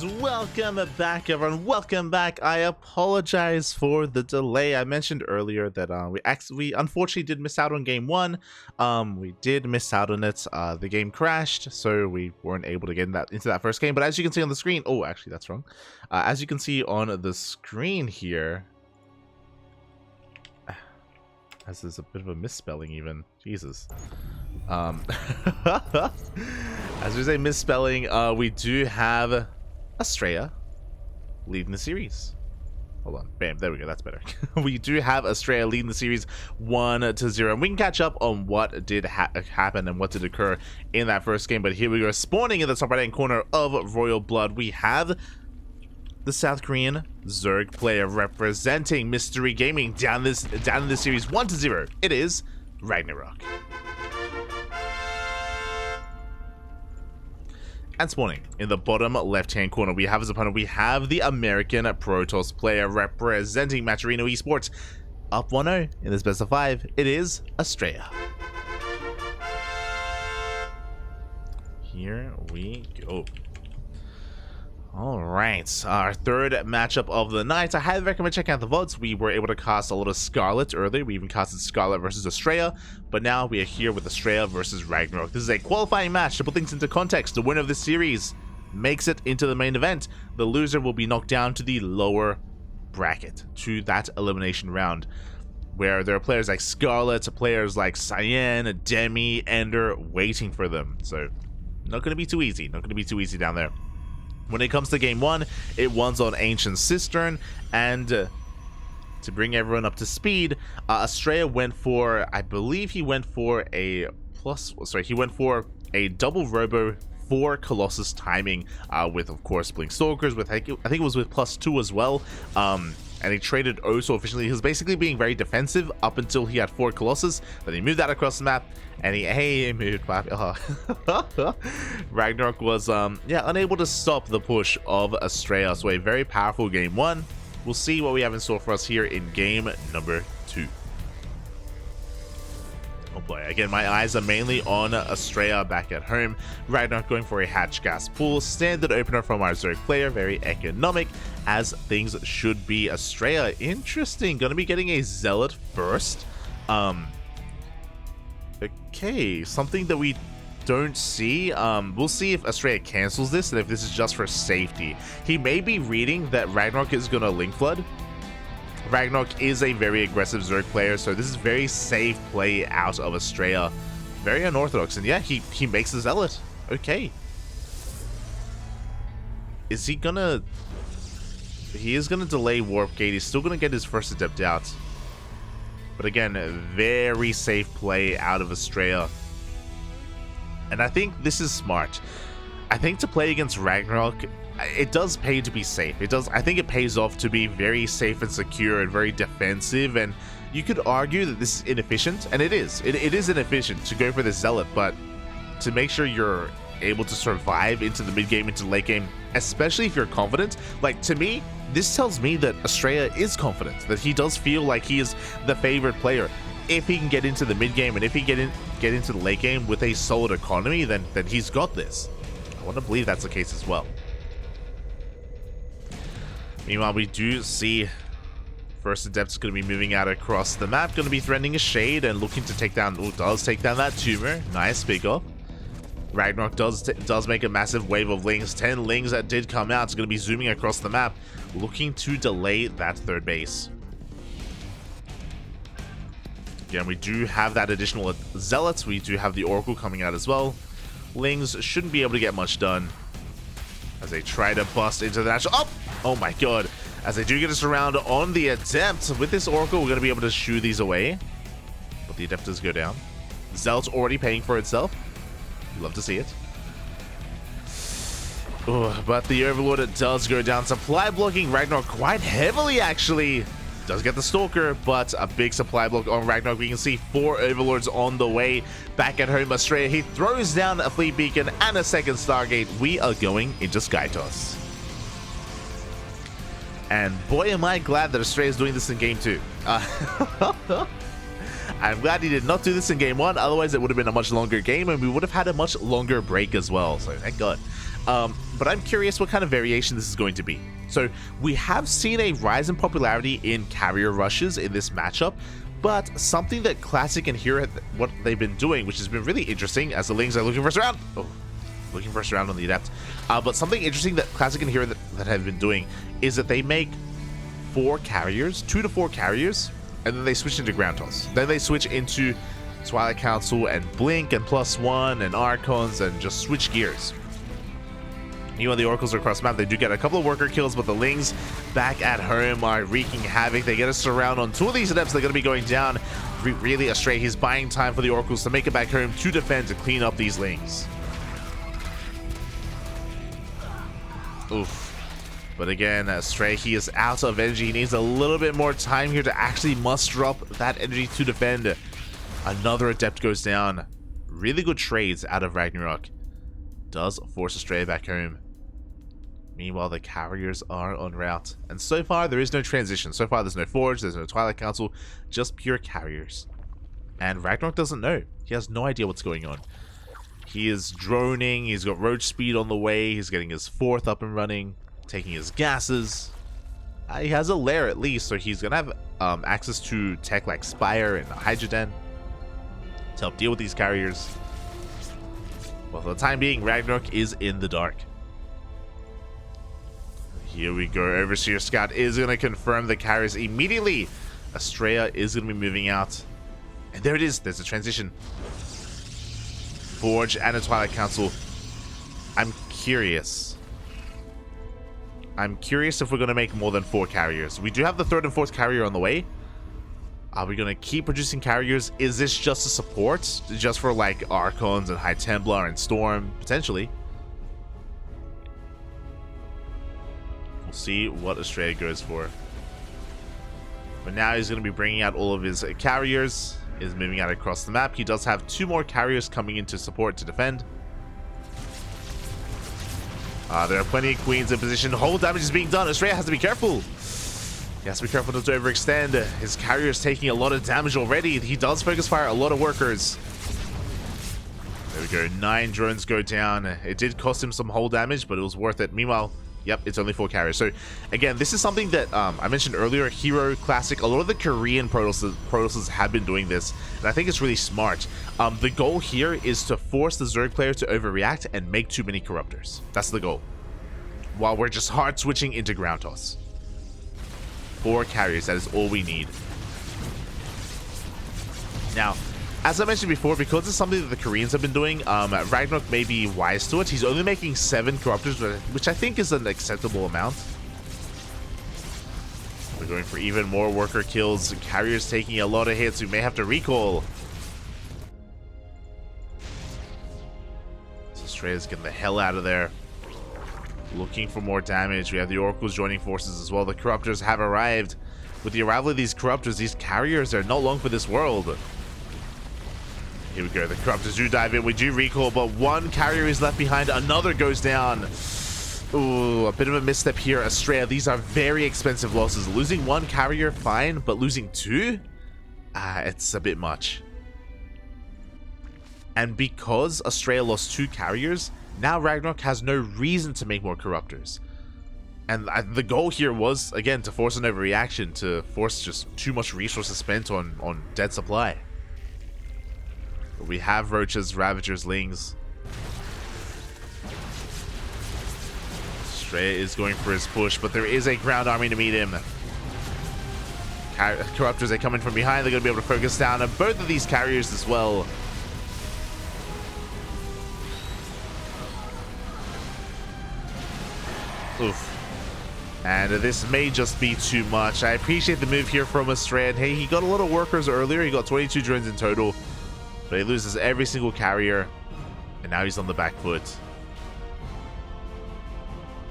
And welcome back, everyone. Welcome back. I apologize for the delay. I mentioned earlier that we unfortunately did miss out on game one. We did miss out on it. The game crashed, so we weren't able to get into that first game. But as you can see on the screen, oh, actually that's wrong. As you can see on the screen here, as there's a bit of a misspelling even. Jesus. As there's a misspelling, we do have Astrea leading the series. Hold on. Bam. There we go. That's better. We do have Astrea leading the series 1-0. And we can catch up on what did happen and what did occur in that first game. But here we go. Spawning in the top right-hand corner of Royal Blood, we have the South Korean Zerg player representing Mystery Gaming down in this series 1-0. It is RagnaroK. And spawning in the bottom left-hand corner, we have his opponent. We have the American Protoss player representing Esports. Up 1-0 in this best of 5. It is Astrea. Here we go. Alright, our third matchup of the night. I highly recommend checking out the VODs. We were able to cast a lot of Scarlet earlier. We even casted Scarlet versus Astrea, but now we are here with Astrea versus RagnaroK. This is a qualifying match. To put things into context, the winner of this series makes it into the main event. The loser will be knocked down to the lower bracket, to that elimination round, where there are players like Scarlet, players like Cyan, Demi, Ender waiting for them. So, not going to be too easy. Not going to be too easy down there. When it comes to game one, it won's on Ancient Cistern, and to bring everyone up to speed, Astrea went for, I believe he went for a double robo for Colossus timing, with of course Blink Stalkers, with I think it was with +2 as well, and he traded oh so efficiently. He was basically being very defensive up until he had 4 Colossus, but he moved that across the map, and he moved back. RagnaroK was unable to stop the push of Astrea, so a very powerful game one. We'll see what we have in store for us here in game number 2. Oh boy, again, my eyes are mainly on Astrea back at home. RagnaroK going for a hatch gas pool, standard opener from our Zerg player, very economic, as things should be. Astrea, interesting, gonna be getting a Zealot first. Okay, something that we don't see. We'll see if Astrea cancels this and if this is just for safety. He may be reading that RagnaroK is gonna Link Flood. RagnaroK is a very aggressive Zerg player, so this is very safe play out of Astrea. Very unorthodox, and yeah, he makes a Zealot. Okay. Is he gonna... He is gonna delay Warp Gate. He's still gonna get his first Adept out. But again, very safe play out of Astrea. And I think this is smart. I think to play against RagnaroK, it does pay to be safe. I think it pays off to be very safe and secure and very defensive, and you could argue that this is inefficient, and it is. It is inefficient to go for the Zealot, but to make sure you're able to survive into the mid game, into the late game, especially if you're confident. Like, to me, this tells me that Astrea is confident, that he does feel like he is the favorite player. If he can get into the mid game and if he get into the late game with a solid economy, then he's got this. I want to believe that's the case as well. Meanwhile, we do see first Adept is going to be moving out across the map, going to be threatening a Shade and looking to take down, does take down that Tumor. Nice pick up. RagnaroK does make a massive wave of Lings. 10 Lings that did come out. It's going to be zooming across the map, looking to delay that third base. Again, we do have that additional Zealots. We do have the Oracle coming out as well. Lings shouldn't be able to get much done as they try to bust into the natural. Oh my god. As they do get us around on the Adept. With this Oracle, we're going to be able to shoo these away. But the Adept does go down. Zealot's already paying for itself. Love to see it. But the Overlord does go down. Supply blocking RagnaroK quite heavily, actually. Does get the Stalker, but a big supply block on RagnaroK. We can see 4 Overlords on the way. Back at home, Astrea, he throws down a Fleet Beacon and a second Stargate. We are going into Sky Toss. And boy, am I glad that Astrea is doing this in game 2. I'm glad he did not do this in game 1, otherwise it would have been a much longer game and we would have had a much longer break as well, so thank god. But I'm curious what kind of variation this is going to be. So we have seen a rise in popularity in carrier rushes in this matchup, but something that Classic and Hero, what they've been doing, which has been really interesting as the Lings are looking for a surround. Oh, looking for a surround on the Adept. But something interesting that Classic and Hero that have been doing is that they make 4 carriers, 2 to 4 carriers, and then they switch into Ground Toss. Then they switch into Twilight Council and Blink and +1 and Archons and just switch gears. Meanwhile, the Oracles are across map. They do get a couple of worker kills, but the Lings back at home are wreaking havoc. They get a surround on 2 of these Adepts. They're going to be going down. Really, Astrea, he's buying time for the Oracles to make it back home to defend, to clean up these Lings. Oof. But again, Astrea, he is out of energy. He needs a little bit more time here to actually muster up that energy to defend. Another Adept goes down. Really good trades out of RagnaroK. Does force Astrea back home. Meanwhile, the carriers are en route. And so far, there is no transition. So far, there's no Forge, there's no Twilight Council, just pure carriers. And RagnaroK doesn't know. He has no idea what's going on. He is droning, he's got roach speed on the way, he's getting his 4th up and running, taking his gases. He has a lair at least, so he's going to have access to tech like Spire and Hydra Den to help deal with these carriers. Well, for the time being, RagnaroK is in the dark. Here we go. Overseer Scout is going to confirm the carriers immediately. Astrea is going to be moving out. And there it is. There's a transition. Forge and a Twilight Council. I'm curious. I'm curious if we're going to make more than 4 carriers. We do have the 3rd and 4th carrier on the way. Are we going to keep producing carriers? Is this just a support? Just for like Archons and High Templar and Storm? Potentially. We'll see what Astrea goes for. But now he's going to be bringing out all of his carriers. Is moving out across the map. He does have 2 more carriers coming in to support to defend. There are plenty of queens in position. Whole damage is being done. Astrea has to be careful. He has to be careful not to overextend. His carrier is taking a lot of damage already. He does focus fire a lot of workers. There we go. 9 drones go down. It did cost him some hull damage, but it was worth it. Meanwhile, yep, it's only 4 carriers. So, again, this is something that I mentioned earlier. Hero, Classic, a lot of the Korean Protosses have been doing this, and I think it's really smart. The goal here is to force the Zerg player to overreact and make too many Corruptors. That's the goal. While we're just hard switching into Ground Toss. 4 carriers, that is all we need. Now, as I mentioned before, because it's something that the Koreans have been doing, RagnaroK may be wise to it. He's only making 7 Corruptors, which I think is an acceptable amount. We're going for even more worker kills. Carriers taking a lot of hits. We may have to recall. So Astrea's getting the hell out of there. Looking for more damage. We have the Oracles joining forces as well. The Corruptors have arrived. With the arrival of these Corruptors, these carriers are not long for this world. Here we go. The Corruptors do dive in. We do recall, but 1 carrier is left behind. Another goes down. Ooh, a bit of a misstep here. Astrea, these are very expensive losses. Losing 1 carrier, fine, but losing 2? It's a bit much. And because Astrea lost 2 carriers, now RagnaroK has no reason to make more Corruptors. And the goal here was, again, to force an overreaction, to force just too much resources spent on dead supply. But we have Roaches, Ravagers, Lings. Astrea is going for his push, but there is a ground army to meet him. Corruptors are coming from behind. They're going to be able to focus down on both of these carriers as well. Oof. And this may just be too much. I appreciate the move here from Astrea. Hey, he got a lot of workers earlier. He got 22 drones in total. But he loses every single carrier. And now he's on the back foot.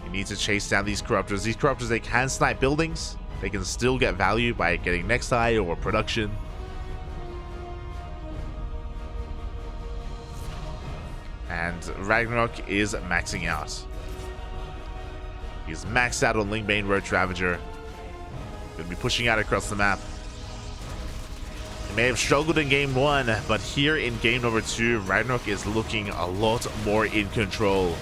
He needs to chase down these Corruptors. These Corruptors, they can snipe buildings. They can still get value by getting next eye or production. And RagnaroK is maxing out. He's maxed out on Lingbane Roach Ravager. Going to be pushing out across the map. He may have struggled in game 1, but here in game number 2, RagnaroK is looking a lot more in control.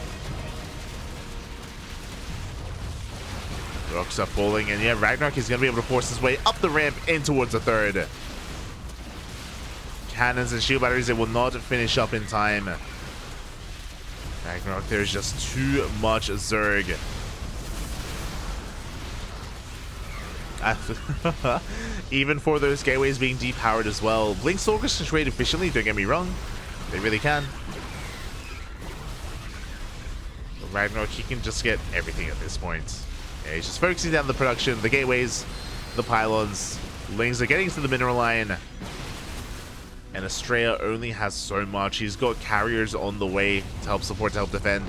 Rocks are falling, and yeah, RagnaroK is going to be able to force his way up the ramp in towards the third. Cannons and shield batteries, they will not finish up in time. RagnaroK, there's just too much Zerg. Even for those gateways being depowered as well. Blink Stalkers can trade efficiently, don't get me wrong. They really can. But RagnaroK, he can just get everything at this point. Yeah, he's just focusing down the production, the gateways, the pylons. Lings are getting to the mineral line. And Astrea only has so much. He's got carriers on the way to help support, to help defend.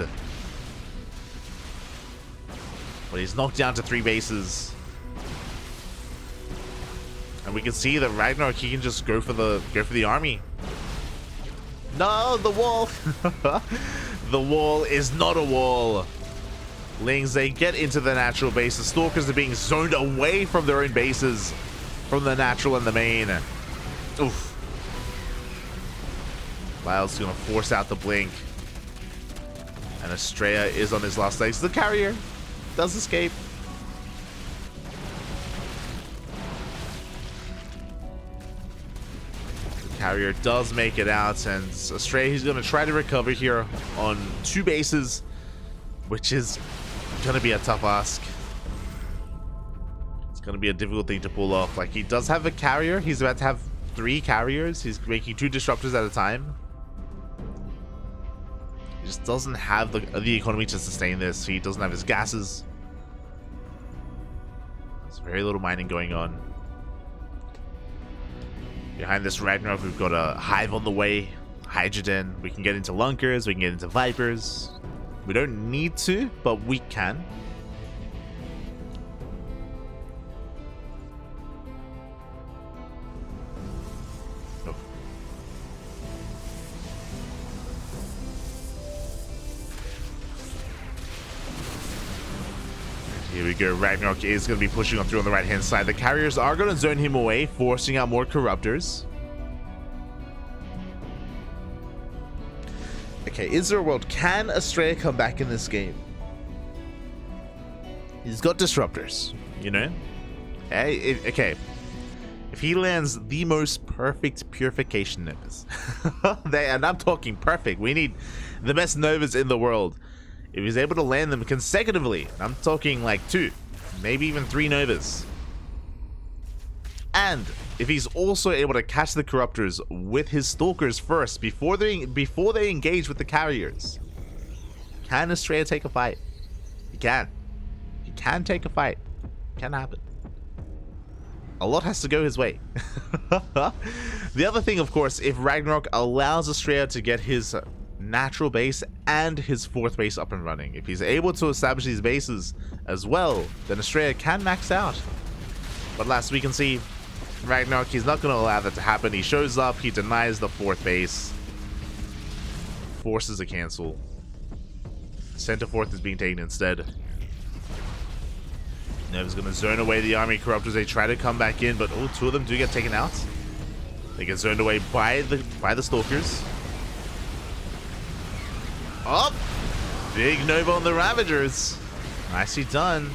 But he's knocked down to 3 bases. And we can see that RagnaroK, he can just go for the army. No, the wall. The wall is not a wall. Lings, they get into the natural base. The Stalkers are being zoned away from their own bases, from the natural and the main. Oof. Lyle's gonna force out the blink. And Astrea is on his last legs. The carrier does escape. Carrier does make it out, and Astrea, he's going to try to recover here on 2 bases, which is going to be a tough ask. It's going to be a difficult thing to pull off. Like, he does have a carrier. He's about to have 3 carriers. He's making 2 disruptors at a time. He just doesn't have the economy to sustain this. He doesn't have his gases. There's very little mining going on. Behind this RagnaroK, we've got a Hive on the way, Hydrogen. We can get into Lunkers, we can get into Vipers. We don't need to, but we can. Oh. Here we go. RagnaroK is going to be pushing on through on the right-hand side. The carriers are going to zone him away, forcing out more Corruptors. Okay, is there a world? Can Astrea come back in this game? He's got Disruptors, you know? Okay. If he lands the most perfect Purification Novas, and I'm talking perfect, we need the best Novas in the world. If he's able to land them consecutively, I'm talking like 2, maybe even 3 Novas. And if he's also able to catch the Corruptors with his Stalkers first, before they engage with the carriers, can Astrea take a fight? He can. He can take a fight. Can happen. A lot has to go his way. The other thing, of course, if RagnaroK allows Astrea to get his natural base and his 4th base up and running, if he's able to establish these bases as well, then Astrea can max out. But last we can see, RagnaroK, he's not going to allow that to happen. He shows up, he denies the 4th base, forces a cancel. Center 4th is being taken instead. Nev's going to zone away the army Corruptors. They try to come back in, but 2 of them do get taken out. They get zoned away by the Stalkers. Oh! Big Nova on the Ravagers. Nicely done.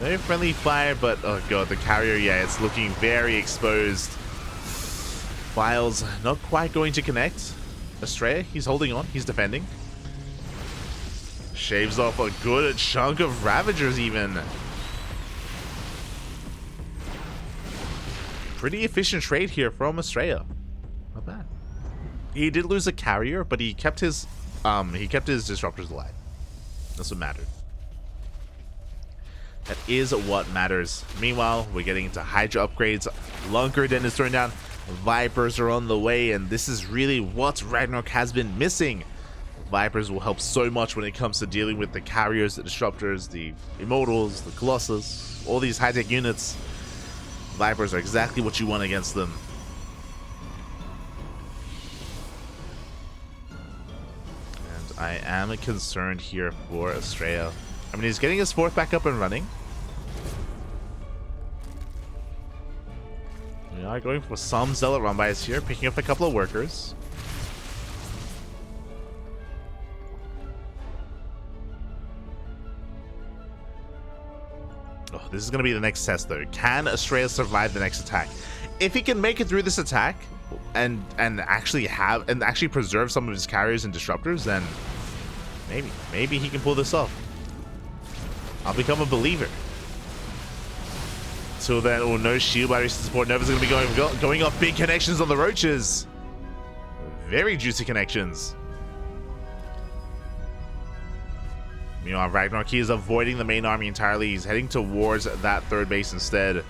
No friendly fire, but oh god, the carrier, yeah, it's looking very exposed. Files not quite going to connect. Astrea, he's holding on, he's defending. Shaves off a good chunk of Ravagers even. Pretty efficient trade here from Astrea. Not bad. He did lose a carrier, but he kept his disruptors alive. That's what mattered. That is what matters. Meanwhile, we're getting into Hydra upgrades. Lunker Den is thrown down. Vipers are on the way, and this is really what RagnaroK has been missing. Vipers will help so much when it comes to dealing with the carriers, the disruptors, the Immortals, the Colossus, all these high-tech units. Vipers are exactly what you want against them. And I am concerned here for Astrea. I mean, he's getting his 4th back up and running. We are going for some Zealot run-bys here, picking up a couple of workers. Oh, this is going to be the next test, though. Can Astrea survive the next attack? If he can make it through this attack and actually preserve some of his carriers and disruptors, then maybe he can pull this off. I'll become a believer. Till then, oh, no shield batteries to support. Nova's going to be going off big connections on the roaches. Very juicy connections. Meanwhile, RagnaroK is avoiding the main army entirely. He's heading towards that third base instead.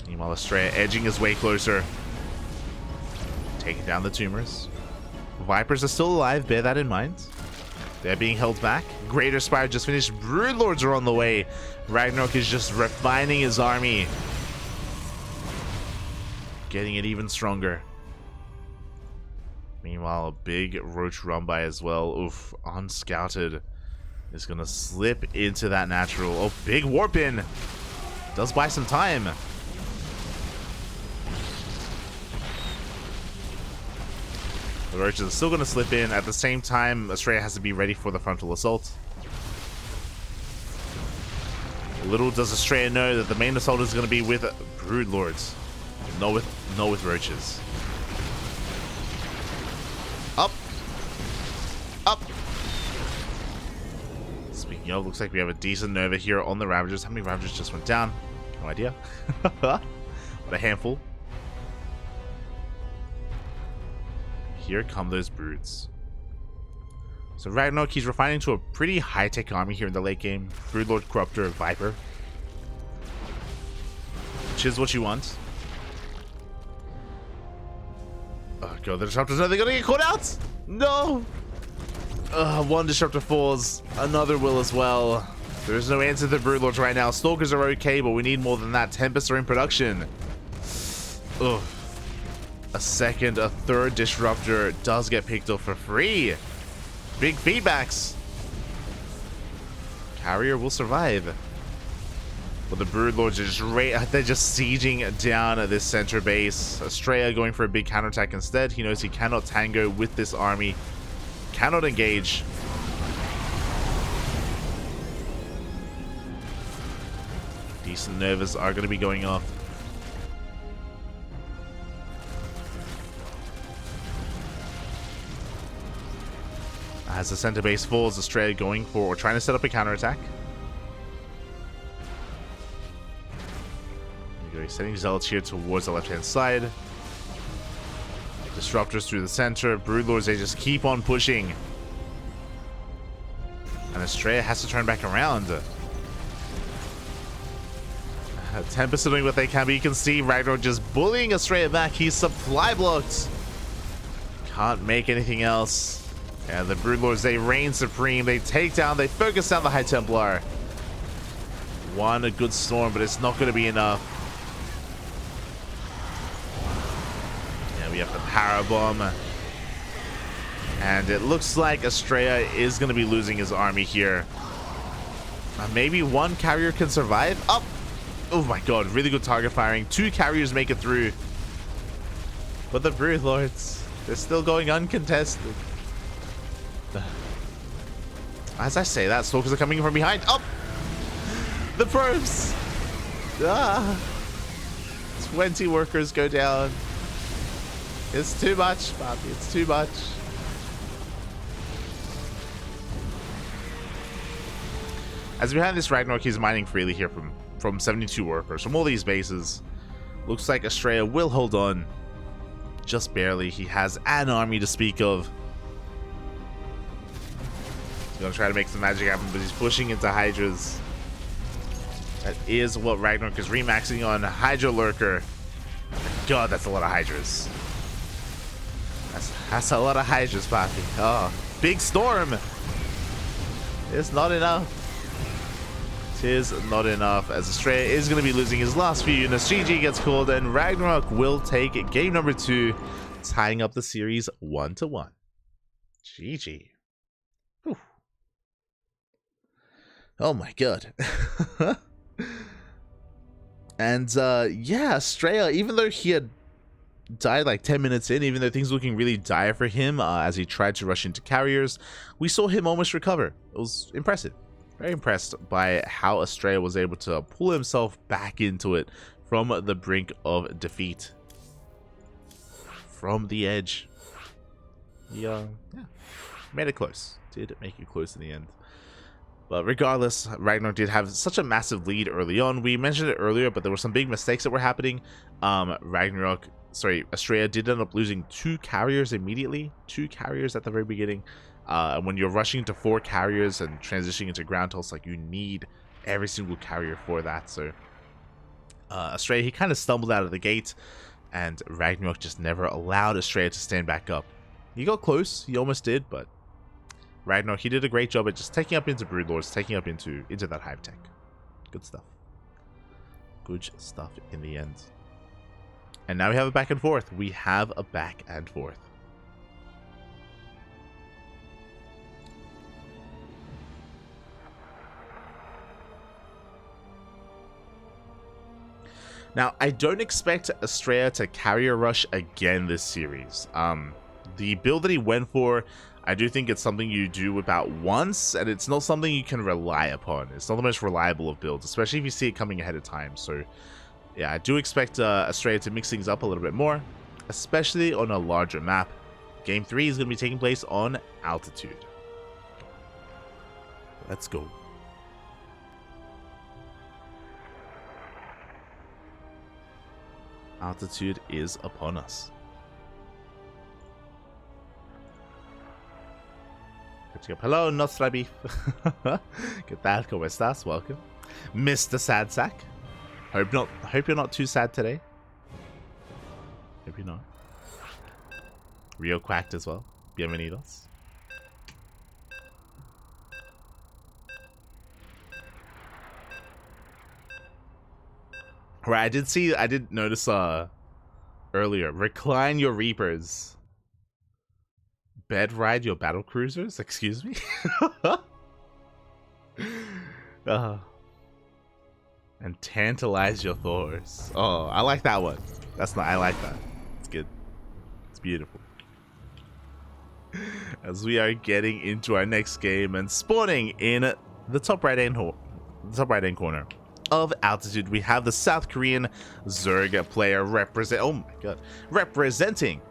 Meanwhile, Astrea edging his way closer. Taking down the tumors. Vipers are still alive, bear that in mind. They're being held back. Greater Spire just finished. Broodlords are on the way. RagnaroK is just refining his army. Getting it even stronger. Meanwhile, a big roach run by as well. Oof, unscouted. Is going to slip into that natural. Oh, big warp in. Does buy some time. The roaches are still going to slip in. At the same time, Astrea has to be ready for the frontal assault. Little does Astrea know that the main assault is going to be with Broodlords. No with roaches. Up. Up. Speaking of, looks like we have a decent Nova here on the Ravagers. How many Ravagers just went down? No idea. What a handful. Here come those broods. So RagnaroK, he's refining to a pretty high-tech army here in the late game. Broodlord, Corruptor, Viper. Which is what you want. Oh god, the disruptors, are they gonna get caught out? No! One disruptor falls, another will as well. There's no answer to the Broodlords right now. Stalkers are okay, but we need more than that. Tempests are in production. Ugh. A third disruptor does get picked up for free. Big feedbacks. Carrier will survive. But the Broodlords are they're just sieging down this center base. Astrea going for a big counterattack instead. He knows he cannot tango with this army. Cannot engage. Decent Novas are going to be going off. As the center base falls, Astrea going for or trying to set up a counterattack. He's sending zealots here towards the left-hand side. Disruptors through the center. Broodlords, they just keep on pushing. And Astrea has to turn back around. Tempest are doing what they can, but you can see RagnaroK just bullying Astrea back. He's supply blocked. Can't make anything else. And the Broodlords, they reign supreme. They take down, they focus down the High Templar. One, a good storm, but it's not going to be enough. We have the power bomb, and it looks like Astrea is going to be losing his army here. Maybe one carrier can survive. Up! Oh my god, really good target firing. 2 carriers make it through, but the Broodlords, they're still going uncontested. As I say that, Stalkers are coming from behind. Up! The probes! 20 workers go down. It's too much, Bobby. It's too much. As behind this, RagnaroK is mining freely here from 72 workers from all these bases. Looks like Astrea will hold on. Just barely. He has an army to speak of. He's going to try to make some magic happen, but he's pushing into Hydras. That is what RagnaroK is remaxing on. Hydra Lurker. God, that's a lot of Hydras. That's a lot of Hydras, Poppy. Oh, big storm. It's not enough. It is not enough, as Astrea is going to be losing his last few units. GG gets called, and RagnaroK will take game number 2, tying up the series 1-1. GG. Whew. Oh my god. And yeah, Astrea, even though he had died like 10 minutes in, even though things were looking really dire for him as he tried to rush into carriers. We saw him almost recover. It was impressive. Very impressed by how Astrea was able to pull himself back into it from the brink of defeat. From the edge. Yeah, made it close. Did make it close in the end. But regardless, RagnaroK did have such a massive lead early on. We mentioned it earlier, but there were some big mistakes that were happening. Astrea did end up losing 2 carriers immediately. 2 carriers at the very beginning. When you're rushing into 4 carriers and transitioning into ground toss, like, you need every single carrier for that. So Astrea, he kind of stumbled out of the gate, and RagnaroK just never allowed Astrea to stand back up. He got close, he almost did, but RagnaroK, he did a great job at just taking up into Broodlords, taking up into that Hive Tech. Good stuff. Good stuff in the end. And now we have a back and forth. We have a back and forth. Now, I don't expect Astrea to carrier rush again this series. The build that he went for, I do think it's something you do about once, and it's not something you can rely upon. It's not the most reliable of builds, especially if you see it coming ahead of time. So, yeah, I do expect Astrea to mix things up a little bit more, especially on a larger map. Game 3 is going to be taking place on Altitude. Let's go. Altitude is upon us. Hello, Nostra Beef. ¿Qué tal? ¿Cómo estás? Welcome. Mr. Sad Sack. Hope you're not too sad today. Hope you're not. Rio Quacked as well. Bienvenidos. Right, I did notice earlier. Recline your Reapers. Bed ride your battle cruisers? Excuse me? And tantalize your Thors. Oh, I like that one. I like that. It's good. It's beautiful. As we are getting into our next game and spawning in the top right hand corner of Altitude, we have the South Korean Zerg player representing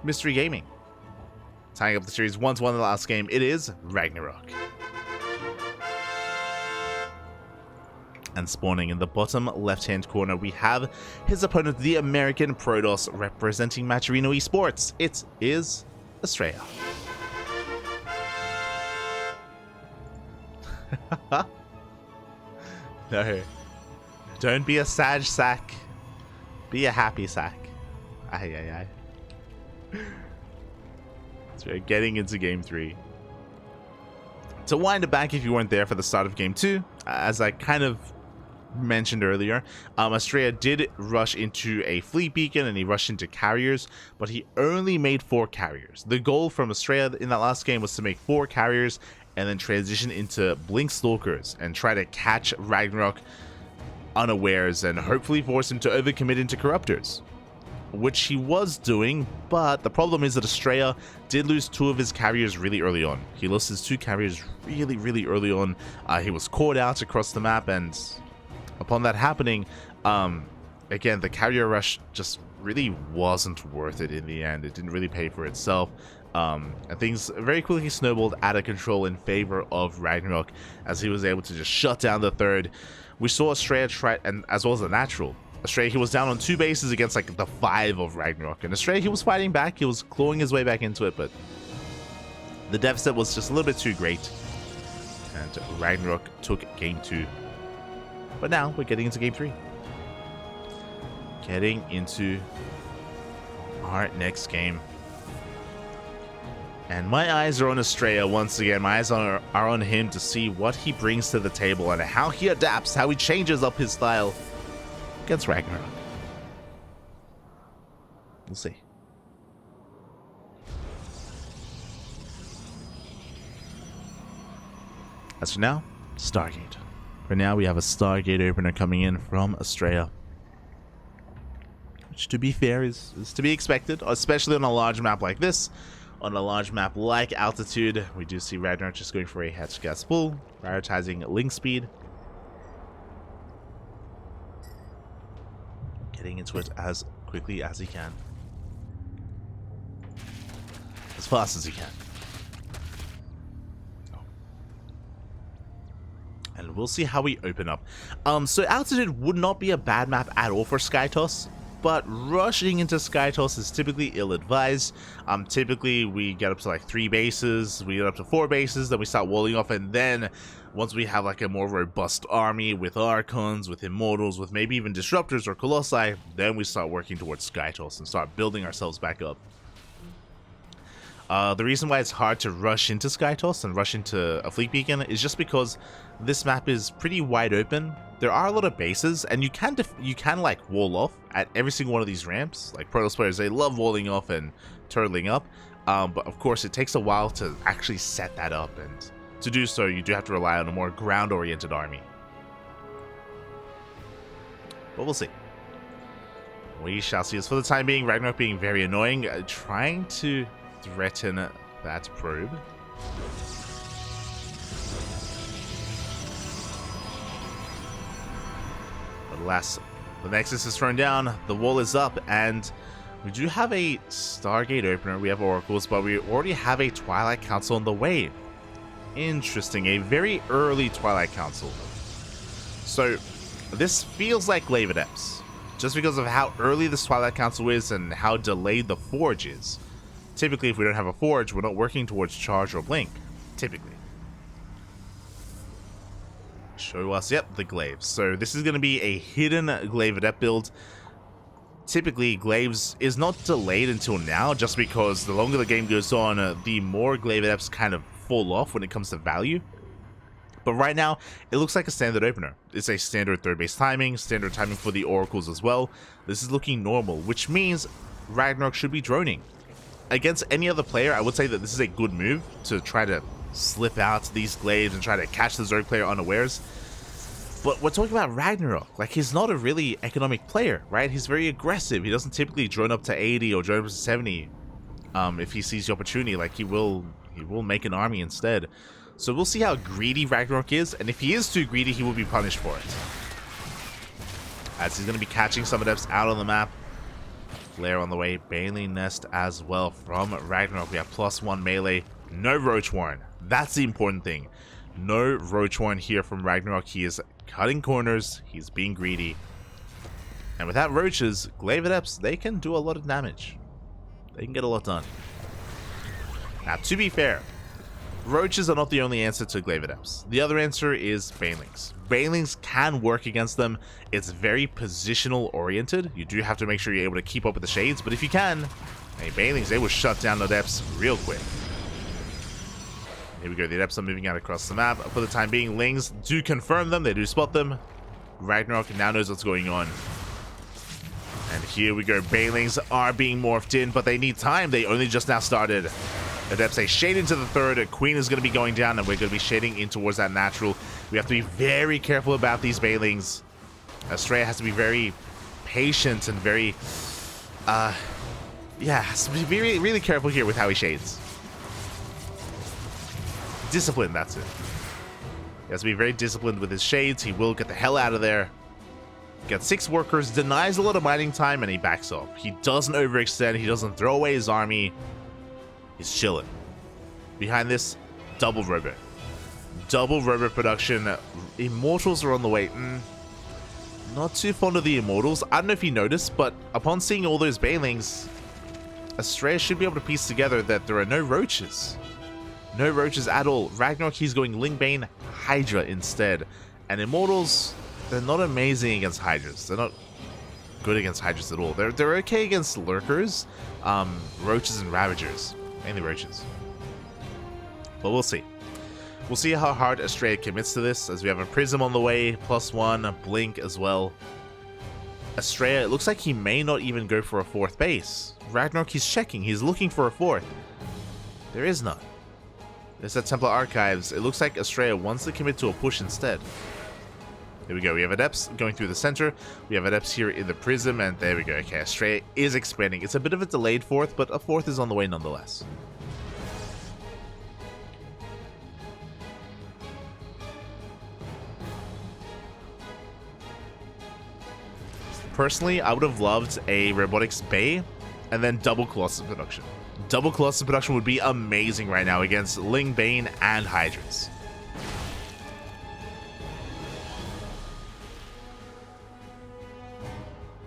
Mystery Gaming. Tying up the series 1-1 in the last game, it is RagnaroK. And spawning in the bottom left-hand corner, we have his opponent, the American Protoss, representing Matcherino Esports. It is Astrea. No. Don't be a sad sack. Be a happy sack. Aye. So we're getting into Game 3. To wind it back, if you weren't there for the start of Game 2, as I kind of mentioned earlier, Astrea did rush into a fleet beacon and he rushed into carriers, but he only made 4 carriers. The goal from Astrea in that last game was to make 4 carriers and then transition into Blink Stalkers and try to catch RagnaroK unawares and hopefully force him to overcommit into Corruptors, which he was doing. But the problem is that Astrea did lose 2 of his carriers really early on. He lost his 2 carriers really early on. He was caught out across the map, and upon that happening, again, the carrier rush just really wasn't worth it in the end. It didn't really pay for itself. And things very quickly snowballed out of control in favor of RagnaroK, as he was able to just shut down the third. We saw Astrea try, and as well as the natural. Astrea, he was down on 2 bases against like the 5 of RagnaroK, and Astrea, he was fighting back, he was clawing his way back into it, but the deficit was just a little bit too great, and RagnaroK took Game 2. But now we're getting into Game 3. Getting into our next game. And my eyes are on Astrea once again. My eyes are on him to see what he brings to the table and how he adapts, how he changes up his style against RagnaroK. We'll see. As for now, Stargate. For now, we have a Stargate opener coming in from Astrea. which to be fair is to be expected, especially on a large map like this. On a large map like Altitude, we do see RagnaroK just going for a hatch gas pull, prioritizing link speed. Getting into it as quickly as he can. As fast as he can. And we'll see how we open up. So Altitude would not be a bad map at all for SkyToss, but rushing into SkyToss is typically ill-advised. Typically we get up to like 3 bases, we get up to 4 bases, then we start walling off, and then once we have like a more robust army with Archons, with Immortals, with maybe even Disruptors or Colossi, then we start working towards SkyToss and start building ourselves back up. The reason why it's hard to rush into SkyToss and rush into a Fleet Beacon is just because this map is pretty wide open. There are a lot of bases, and you can like wall off at every single one of these ramps. Like Protoss players, they love walling off and turtling up, but of course it takes a while to actually set that up, and to do so you do have to rely on a more ground-oriented army. But we'll see. We shall see. As for the time being, RagnaroK being very annoying, trying to threaten that probe. But alas, the Nexus is thrown down, the wall is up, and we do have a Stargate opener, we have Oracles, but we already have a Twilight Council on the way. Interesting, a very early Twilight Council. So this feels like Glaive Adepts, just because of how early this Twilight Council is and how delayed the Forge is. Typically, if we don't have a Forge, we're not working towards Charge or Blink. Typically. Show us, yep, the Glaives. So this is going to be a hidden Glaive Adept build. Typically, Glaives is not delayed until now, just because the longer the game goes on, the more Glaive Adepts kind of fall off when it comes to value. But right now, it looks like a standard opener. It's a standard third base timing, standard timing for the Oracles as well. This is looking normal, which means RagnaroK should be droning. Against any other player, I would say that this is a good move to try to slip out these Glaives and try to catch the Zerg player unawares. But we're talking about RagnaroK. Like, he's not a really economic player, right? He's very aggressive. He doesn't typically drone up to 80 or drone up to 70 if he sees the opportunity. Like, he will make an army instead. So we'll see how greedy RagnaroK is, and if he is too greedy, he will be punished for it. As he's going to be catching some adepts out on the map. Flare on the way, Baneling Nest as well from RagnaroK. We have +1 melee, no Roach Warren. That's the important thing. No Roach Warren here from RagnaroK. He is cutting corners, he's being greedy. And without Roaches, Glaive Adepts, they can do a lot of damage. They can get a lot done. Now, to be fair, Roaches are not the only answer to Glaive Adepts. The other answer is Banelings. Banelings can work against them. It's very positional oriented. You do have to make sure you're able to keep up with the shades, but if you can, hey, Banelings, they will shut down the Adepts real quick. Here we go, the Adepts are moving out across the map. For the time being, Lings do confirm them, they do spot them. RagnaroK now knows what's going on. And here we go, Banelings are being morphed in, but they need time. They only just now started. Adepts say shade into the third. Queen is going to be going down, and we're going to be shading in towards that natural. We have to be very careful about these Banelings. Astrea has to be very patient and very, has to be really, really careful here with how he shades. Discipline, that's it. He has to be very disciplined with his shades. He will get the hell out of there. Gets 6 workers, denies a lot of mining time, and he backs off. He doesn't overextend. He doesn't throw away his army. He's chilling. Behind this, double robo. Double robo production. Immortals are on the way. Not too fond of the Immortals. I don't know if you noticed, but upon seeing all those Banelings, Astrea should be able to piece together that there are no Roaches. No Roaches at all. RagnaroK, he's going Lingbane Hydra instead. And Immortals, they're not amazing against Hydras. They're not good against Hydras at all. They're okay against Lurkers, Roaches, and Ravagers. Mainly Roaches. But we'll see. We'll see how hard Astrea commits to this, as we have a Prism on the way, +1, a Blink as well. Astrea, it looks like he may not even go for a 4th base. RagnaroK, he's checking. He's looking for a 4th. There is none. There's that Templar Archives. It looks like Astrea wants to commit to a push instead. There we go. We have Adepts going through the center. We have Adepts here in the Prism, and there we go. Okay, Astrea is expanding. It's a bit of a delayed fourth, but a fourth is on the way nonetheless. Personally, I would have loved a Robotics Bay and then double Colossus production. Double Colossus production would be amazing right now against Ling, Bane, and Hydras.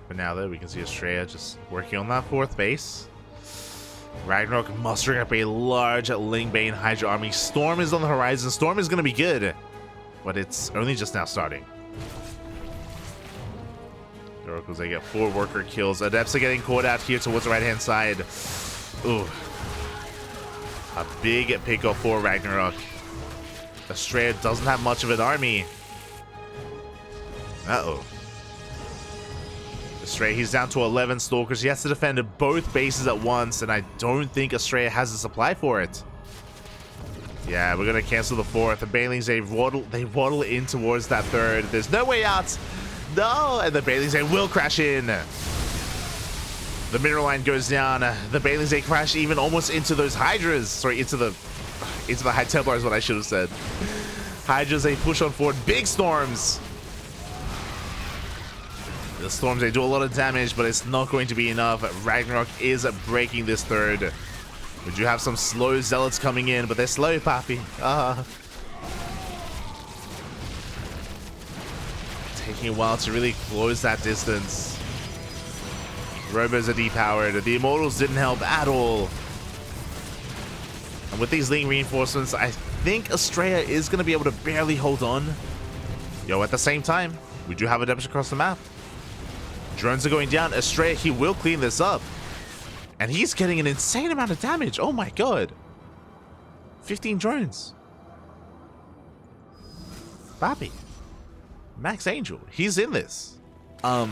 But now that we can see Astrea just working on that fourth base. RagnaroK mustering up a large Ling, Bane, Hydra army. Storm is on the horizon. Storm is going to be good, but it's only just now starting. Oracles, they get 4 worker kills. Adepts are getting caught out here towards the right-hand side. Ooh. A big pickoff for RagnaroK. Astrea doesn't have much of an army. Uh-oh. Astrea, he's down to 11 Stalkers. He has to defend both bases at once, and I don't think Astrea has the supply for it. Yeah, we're going to cancel the fourth. The Banelings, they waddle in towards that third. There's no way out. No, and the Banelings, they will crash in. The mineral line goes down. The Banelings, they crash even almost into those Hydras. Sorry, into the High Templar is what I should have said. Hydras, they push on forward. Big storms. The storms, they do a lot of damage, but it's not going to be enough. RagnaroK is breaking this third. We do have some slow zealots coming in, but they're slow, Papi. Taking a while to really close that distance. Robos are depowered. The Immortals didn't help at all. And with these Ling reinforcements, I think Astrea is going to be able to barely hold on. Yo, at the same time, we do have Adepts across the map. Drones are going down. Astrea, he will clean this up. And he's getting an insane amount of damage. Oh my god. 15 drones. Bobby. Max Angel, he's in this. I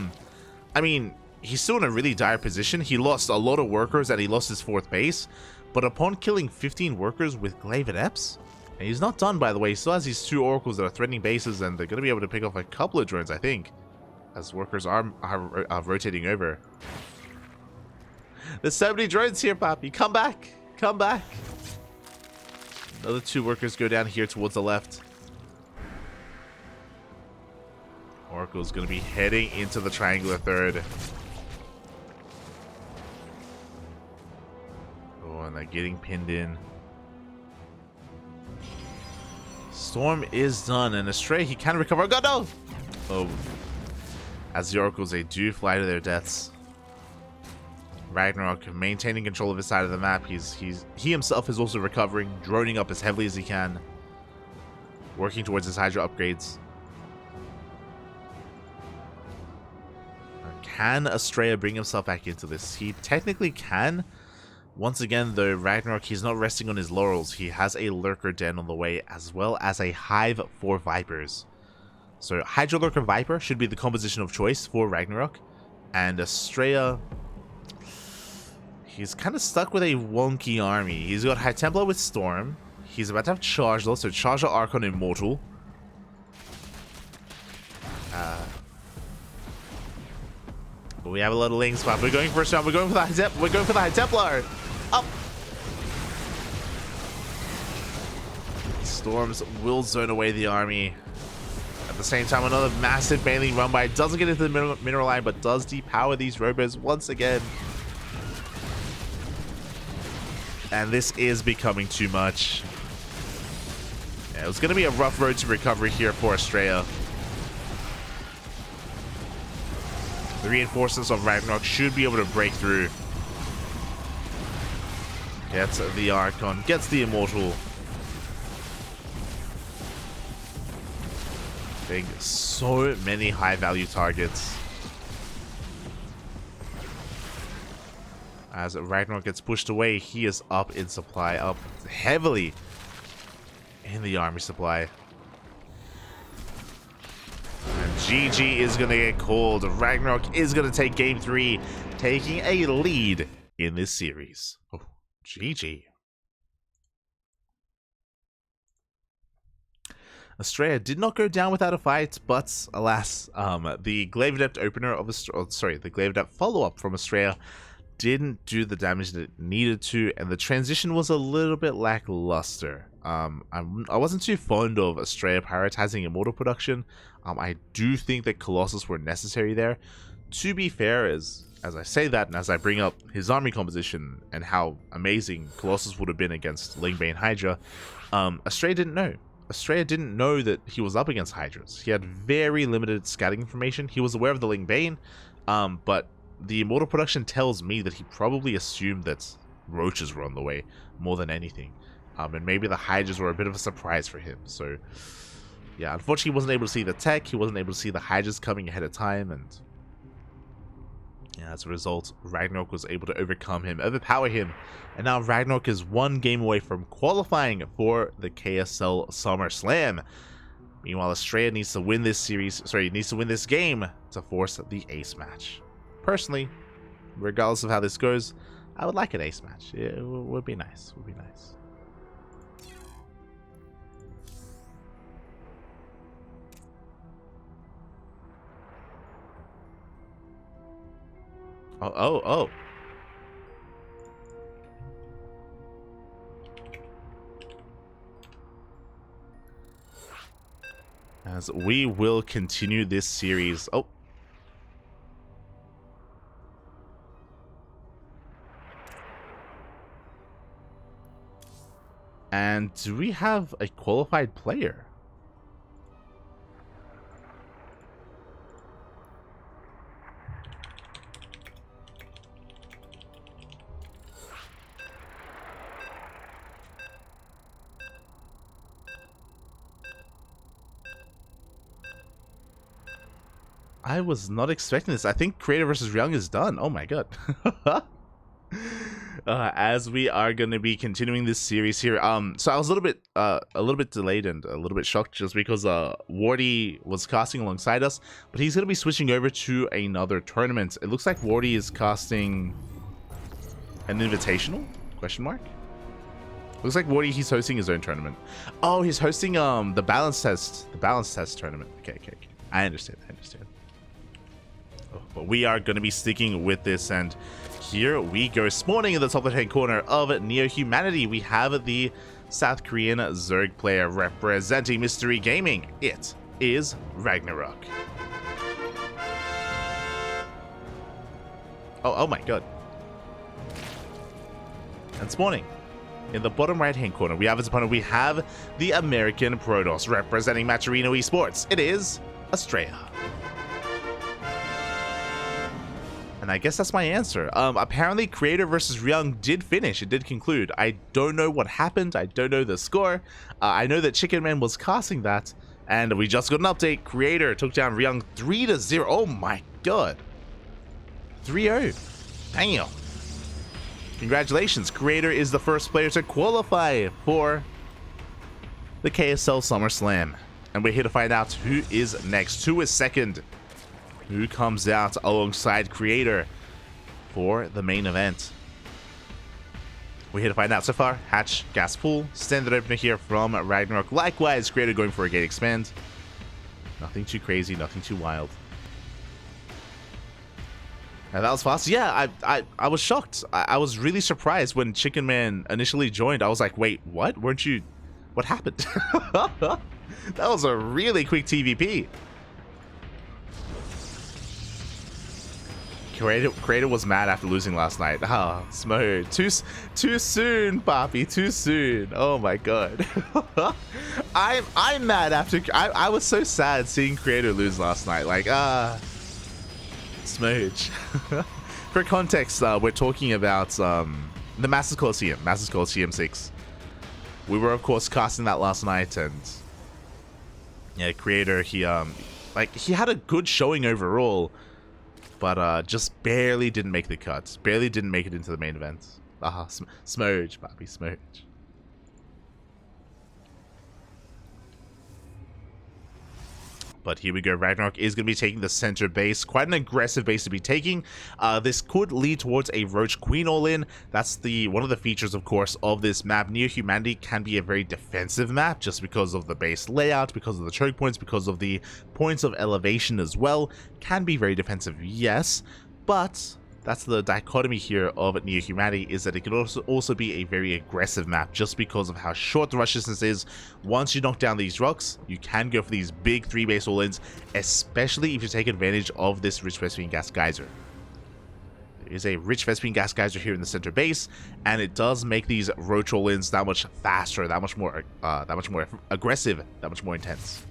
mean, he's still in a really dire position. He lost a lot of workers and he lost his fourth base. But upon killing 15 workers with Glaive Adepts, and he's not done, by the way. He still has these 2 Oracles that are threatening bases, and they're going to be able to pick off a couple of drones, I think, as workers are rotating over. There's so many drones here, Papi. Come back. Come back. Another 2 workers go down here towards the left. Oracle's going to be heading into the triangular third. Oh, and they're getting pinned in. Storm is done, and Astrea, he can recover. Oh, God, no! Oh. As the Oracles, they do fly to their deaths. RagnaroK maintaining control of his side of the map. He himself is also recovering, droning up as heavily as he can. Working towards his Hydra upgrades. Can Astrea bring himself back into this? He technically can. Once again, though, RagnaroK, he's not resting on his laurels. He has a Lurker Den on the way, as well as a Hive for Vipers. So, Hydra Lurker Viper should be the composition of choice for RagnaroK. And Astrea, he's kind of stuck with a wonky army. He's got High Templar with Storm. He's about to have Charge, though, so Charge Archon Immortal. But we have a lot of Lings, but we're going for a shot. We're going for the High Templar. Up. Storms will zone away the army. At the same time, another massive Baneling run by. Doesn't get into the mineral line, but does depower these Robos once again. And this is becoming too much. Yeah, it was going to be a rough road to recovery here for Astrea. The reinforcements of RagnaroK should be able to break through. Gets the Archon, gets the Immortal. Big, so many high value targets. As RagnaroK gets pushed away, he is up in supply, up heavily in the army supply. And GG is going to get called. RagnaroK is going to take game 3, taking a lead in this series. Oh, GG. Astrea did not go down without a fight, but alas, the Glaive Adept opener of the Glaive Adept follow-up from Astrea didn't do the damage that it needed to, and the transition was a little bit lackluster. I wasn't too fond of Astrea prioritizing Immortal production. I do think that Colossus were necessary there. To be fair, as I say that, and as I bring up his army composition and how amazing Colossus would have been against Lingbane Hydra, Astrea didn't know. Astrea didn't know that he was up against Hydras. He had very limited scouting information. He was aware of the Lingbane, but the Immortal production tells me that he probably assumed that Roaches were on the way more than anything. And maybe the Hydras were a bit of a surprise for him. So, yeah, unfortunately he wasn't able to see the tech. He wasn't able to see the Hydras coming ahead of time. And yeah, as a result, RagnaroK was able to overpower him. And now RagnaroK is one game away from qualifying for the KSL SummerSlam. Meanwhile, Astrea needs to win this game to force the ace match. Personally, regardless of how this goes, I would like an ace match. It would be nice. Would be nice. Oh. As we will continue this series. Oh. And do we have a qualified player? I was not expecting this. I think Creator versus Young is done. Oh my god. As we are going to be continuing this series here, so I was a little bit delayed and a little bit shocked just because Wardy was casting alongside us, but he's going to be switching over to another tournament. It looks like Wardy is casting an invitational? Question mark. Looks like Wardy, he's hosting his own tournament. Oh, he's hosting the balance test tournament. Okay. I understand. But we are going to be sticking with this, and here we go. Spawning in the top left-hand corner of Neo Humanity, we have the South Korean Zerg player representing Mystery Gaming. It is RagnaroK. Oh my god. And spawning in the bottom right-hand corner, we have his opponent. We have the American Protoss representing Matcherino Esports. It is Astrea. And I guess that's my answer. Apparently, Creator versus Ryung did finish. It did conclude. I don't know what happened. I don't know the score. I know that Chicken Man was casting that. And we just got an update. Creator took down Ryung 3-0. Oh my god. 3-0. Damn. Congratulations. Creator is the first player to qualify for the KSL SummerSlam. And we're here to find out who is next. Who is second? Who comes out alongside Creator for the main event? We're here to find out. So far, Hatch, Gas Pool, standard opener here from RagnaroK. Likewise, Creator going for a gate expand. Nothing too crazy, nothing too wild. Now that was fast. Yeah, I was shocked. I was really surprised when Chicken Man initially joined. I was like, wait, what? Weren't you... What happened? That was a really quick TVP. Creator was mad after losing last night. Oh, Smoke. Too soon, Poppy. Too soon. Oh my god. I'm mad after... I was so sad seeing Creator lose last night. Like, Smooch. For context, we're talking about the Masters Coliseum 6. We were, of course, casting that last night, and yeah, Creator, he had a good showing overall, but just barely didn't make the cut. Barely didn't make it into the main event. Smooch, Bobby, Smooch. But here we go. RagnaroK is going to be taking the center base. Quite an aggressive base to be taking. This could lead towards a Roach Queen all-in. That's one of the features, of course, of this map. Neo Humanity can be a very defensive map just because of the base layout, because of the choke points, because of the points of elevation as well. Can be very defensive, yes, but that's the dichotomy here of Neo Humanity, is that it can also be a very aggressive map just because of how short the rush distance is. Once you knock down these rocks, you can go for these big 3-base all-ins, especially if you take advantage of this rich Vespene gas geyser. There is a rich Vespene gas geyser here in the center base, and it does make these Roach all-ins that much faster, that much more aggressive, that much more intense.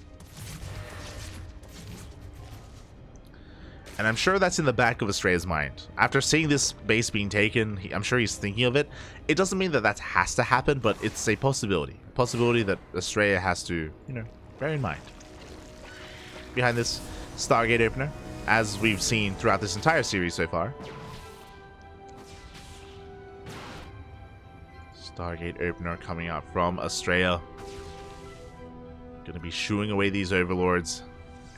And I'm sure that's in the back of Astrea's mind. After seeing this base being taken, I'm sure he's thinking of it. It doesn't mean that has to happen, but it's a possibility. A possibility that Astrea has to, bear in mind. Behind this Stargate opener, as we've seen throughout this entire series so far. Stargate opener coming out from Astrea. Gonna be shooing away these overlords.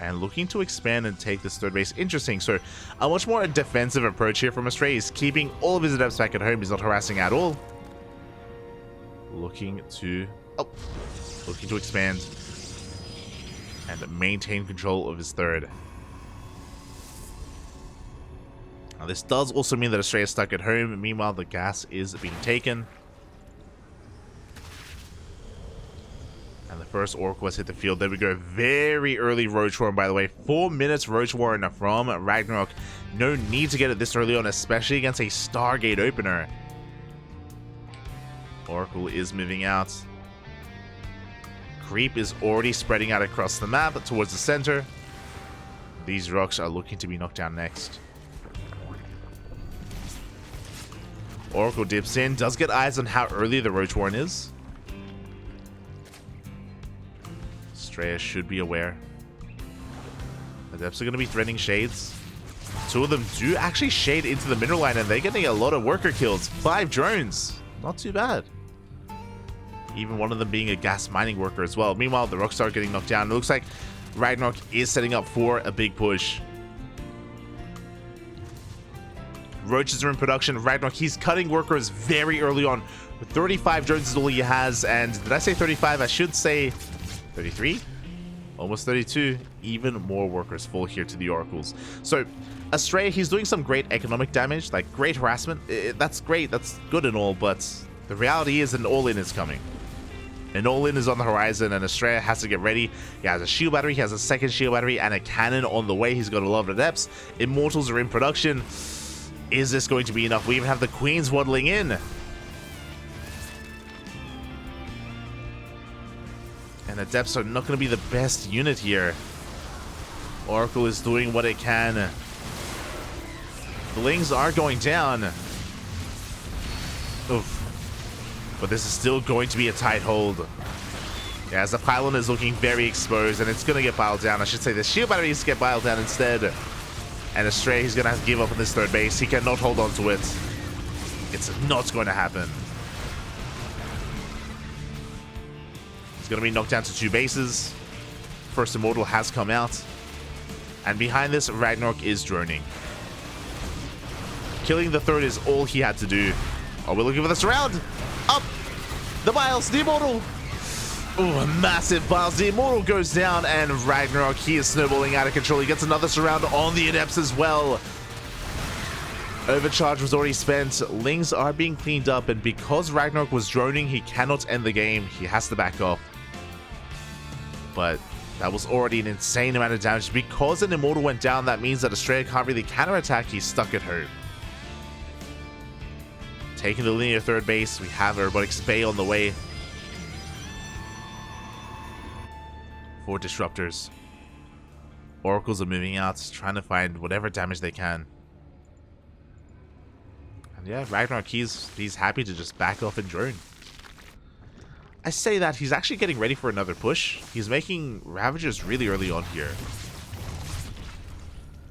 And looking to expand and take this third base. Interesting. So a much more defensive approach here from Astrea. He's keeping all of his adepts back at home. He's not harassing at all. Looking to expand and maintain control of his third. Now this does also mean that Astrea is stuck at home. Meanwhile, the gas is being taken. And the first Oracle has hit the field. There we go. Very early Roach Warren, by the way. 4 minutes Roach Warren from RagnaroK. No need to get it this early on, especially against a Stargate opener. Oracle is moving out. Creep is already spreading out across the map towards the center. These rocks are looking to be knocked down next. Oracle dips in. Does get eyes on how early the Roach Warren is. Astrea should be aware. The Adepts are going to be threatening shades. 2 of them do actually shade into the mineral line, and they're getting a lot of worker kills. 5 drones. Not too bad. Even one of them being a gas mining worker as well. Meanwhile, the rocks are getting knocked down. It looks like RagnaroK is setting up for a big push. Roaches are in production. RagnaroK, he's cutting workers very early on. 35 drones is all he has. And did I say 35? I should say 33? Almost 32. Even more workers fall here to the Oracles. So, Astrea, he's doing some great economic damage, like great harassment. That's great. That's good and all, but the reality is an all-in is coming. An all-in is on the horizon, and Astrea has to get ready. He has a shield battery, he has a second shield battery, and a cannon on the way. He's got a lot of adepts. Immortals are in production. Is this going to be enough? We even have the Queens waddling in. And Adepts are not going to be the best unit here. Oracle is doing what it can. Ducklings are going down. Oof. But this is still going to be a tight hold. Yeah, as the pylon is looking very exposed, and it's going to get piled down. I should say the shield batteries get piled down instead. And Astrea, he's going to have to give up on this third base. He cannot hold on to it. It's not going to happen. He's going to be knocked down to 2 bases. First Immortal has come out. And behind this, RagnaroK is droning. Killing the third is all he had to do. Oh, we're looking for the surround. Up! The Biles, the Immortal! Oh, a massive Biles. The Immortal goes down, and RagnaroK, he is snowballing out of control. He gets another surround on the Adepts as well. Overcharge was already spent. Lings are being cleaned up, and because RagnaroK was droning, he cannot end the game. He has to back off. But that was already an insane amount of damage. Because an Immortal went down, that means that Astrea can't really counterattack. He's stuck at home. Taking the linear third base, we have a Robotics Bay on the way. 4 disruptors. Oracles are moving out, trying to find whatever damage they can. And yeah, RagnaroK, he's happy to just back off and drone. I say that, he's actually getting ready for another push. He's making Ravagers really early on here.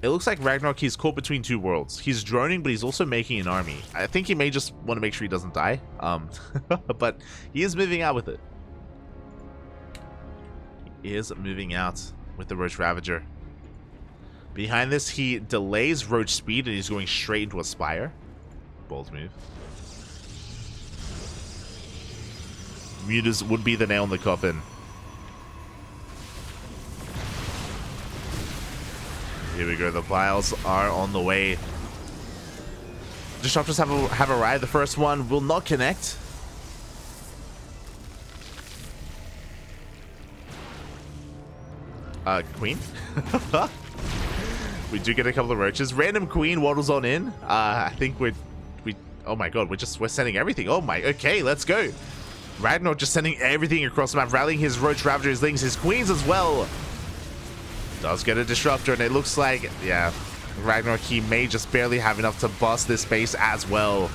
It looks like RagnaroK, he's caught between 2 worlds. He's droning, but he's also making an army. I think he may just want to make sure he doesn't die. But he is moving out with it. He is moving out. with the Roach Ravager. Behind this, he delays Roach speed and he's going straight into Aspire. Bold move. Mutas would be the nail in the coffin. Here we go. The Vials are on the way. Disruptors have arrived. The first one will not connect. Queen? We do get a couple of roaches. Random Queen waddles on in. I think we oh my god, we're sending everything. Oh my, okay, let's go. RagnaroK just sending everything across the map, rallying his Roach Ravager, his Lings, his Queens as well. Does get a Disruptor, and it looks like, yeah, RagnaroK, he may just barely have enough to bust this base as well.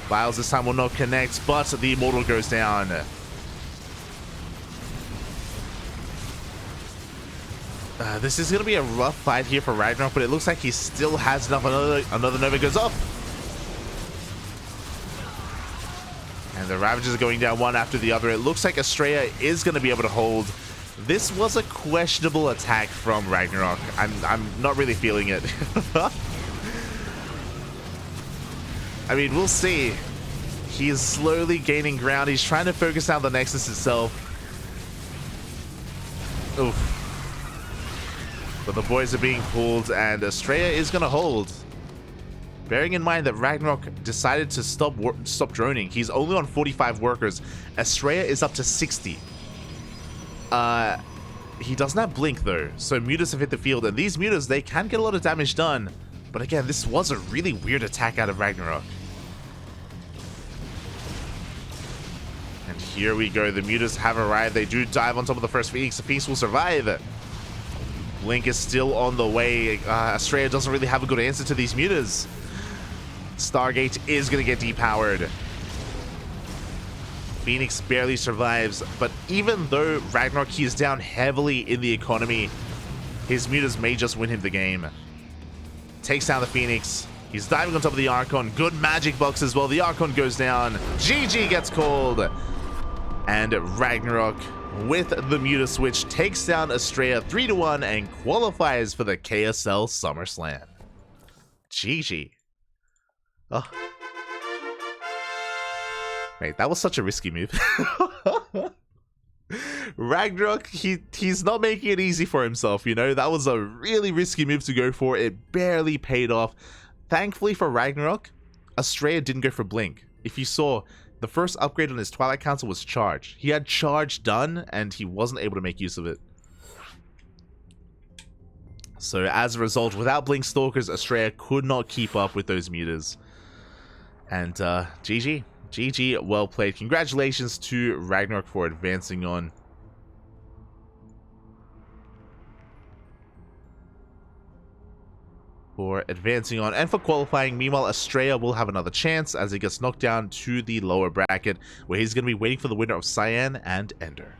Vials this time will not connect, but the Immortal goes down. This is going to be a rough fight here for RagnaroK, but it looks like he still has enough. Another Nova goes off. And the Ravagers are going down one after the other. It looks like Astrea is going to be able to hold. This was a questionable attack from RagnaroK. I'm not really feeling it. I mean, we'll see. He is slowly gaining ground. He's trying to focus on the Nexus itself. Oof. But the boys are being pulled, and Astrea is going to hold. Bearing in mind that RagnaroK decided to stop droning. He's only on 45 workers. Astrea is up to 60. He doesn't have Blink, though, so Mutas have hit the field. And these Mutas, they can get a lot of damage done. But again, this was a really weird attack out of RagnaroK. And here we go. The Mutas have arrived. They do dive on top of the first Phoenix. The Phoenix will survive. Blink is still on the way. Astrea doesn't really have a good answer to these Mutas. Stargate is going to get depowered. Phoenix barely survives, but even though RagnaroK, he is down heavily in the economy, his Mutas may just win him the game. Takes down the Phoenix. He's diving on top of the Archon. Good magic box as well. The Archon goes down. GG gets called. And RagnaroK, with the Muta switch, takes down Astrea 3-1 and qualifies for the KSL SummerSlam. GG. Oh. Mate, that was such a risky move. RagnaroK, he's not making it easy for himself, you know? That was a really risky move to go for. It barely paid off. Thankfully for RagnaroK, Astrea didn't go for Blink. If you saw, the first upgrade on his Twilight Council was Charge. He had Charge done, and he wasn't able to make use of it. So as a result, without Blink Stalkers, Astrea could not keep up with those Mutas. And GG. GG, well played. Congratulations to RagnaroK for advancing on. And for qualifying. Meanwhile, Astrea will have another chance as he gets knocked down to the lower bracket, where he's going to be waiting for the winner of Cyan and Ender.